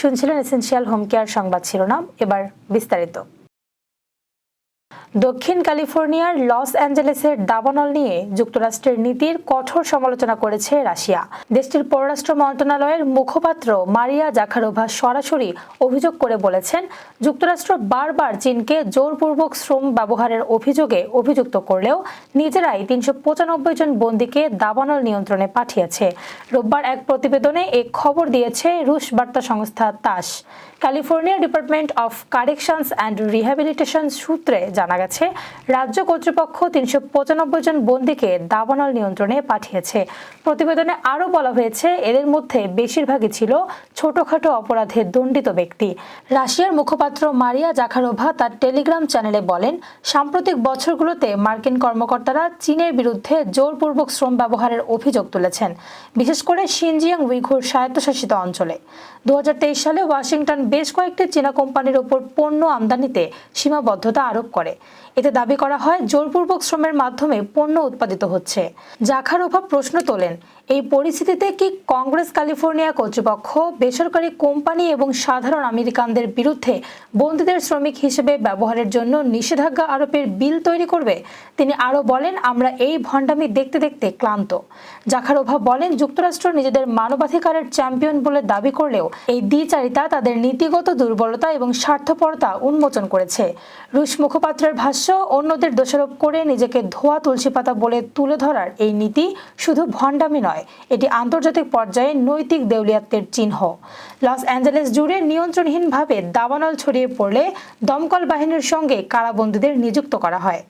শুনছিলেন essential home care সংবাদ শিরোনাম। এবার বিস্তারিত। দক্ষিণ ক্যালিফোর্নিয়ার লস অ্যাঞ্জেলেসের দাবানল নিয়ে যুক্তরাষ্ট্রের নীতির কঠোর সমালোচনা করেছে রাশিয়া। দেশটির পররাষ্ট্র মন্ত্রণালয়ের মুখপাত্র মারিয়া জাখারোভা সরাসরি অভিযোগ করে বলেছেন, যুক্তরাষ্ট্র বারবার চীনকে জোরপূর্বক শ্রম ব্যবহারের অভিযোগে অভিযুক্ত করলেও নিজেরাই ৩৯৫ জন বন্দীকে দাবানল নিয়ন্ত্রণে পাঠিয়েছে। রোববার এক প্রতিবেদনে এ খবর দিয়েছে রুশ বার্তা সংস্থা তাস। California department of corrections and rehabilitation সূত্রে জানা গেছে, রাজ্য কর্তৃপক্ষ ৩৯৫ জন বন্দীকে দাবানল নিয়ন্ত্রণে পাঠিয়েছে। প্রতিবেদনে আরও বলা হয়েছে, এদের মধ্যে বেশিরভাগই ছিল ছোটখাটো অপরাধে দণ্ডিত ব্যক্তি। রাশিয়ার মুখপাত্র মারিয়া জাখারোভা তার টেলিগ্রাম চ্যানেলে বলেন, সাম্প্রতিক বছরগুলোতে মার্কিন কর্মকর্তারা চীনের বিরুদ্ধে জোরপূর্বক শ্রম ব্যবহারের অভিযোগ তুলেছেন, বিশেষ করে শিনজিয়াং উইঘুর স্বায়ত্তশাসিত অঞ্চলে। ২০২৩ সালে ওয়াশিংটন বেশ কয়েকটি চীনা কোম্পানির ওপর পণ্য আমদানিতে সীমাবদ্ধতা আরোপ করে। এতে দাবি করা হয়, জোরপূর্বক শ্রমের মাধ্যমে পণ্য উৎপাদিত হচ্ছে। জাখারোভা প্রশ্ন তোলেন, এই পরিস্থিতিতে কি কংগ্রেস ক্যালিফোর্নিয়া কর্তৃপক্ষ বেসরকারি কোম্পানি এবং সাধারণ আমেরিকানদের বিরুদ্ধে বন্দীদের শ্রমিক হিসেবে ব্যবহারের জন্য নিষেধাজ্ঞা আরোপের বিল তৈরি করবে? তিনি আরও বলেন, আমরা এই ভণ্ডামি দেখতে দেখতে ক্লান্ত। জাখারোভা বলেন, যুক্তরাষ্ট্র নিজেদের মানবাধিকারের চ্যাম্পিয়ন বলে দাবি করলেও এই দ্বিচারিতা তাদের নীতিগত দুর্বলতা এবং স্বার্থপরতা উন্মোচন করেছে। রুশ মুখপাত্রের ভাষ্য, অন্যদের দোষারোপ করে নিজেকে ধোয়া তুলসী পাতা বলে তুলে ধরার এই নীতি শুধু ভণ্ডামি নয়, এটি আন্তর্জাতিক পর্যায়ে নৈতিক দেউলিয়াত্বের চিহ্ন। লস অ্যাঞ্জেলেস জুড়ে নিয়ন্ত্রণহীনভাবে দাবানল ছড়িয়ে পড়লে দমকল বাহিনীর সঙ্গে কারাবন্দীদের নিযুক্ত করা হয়।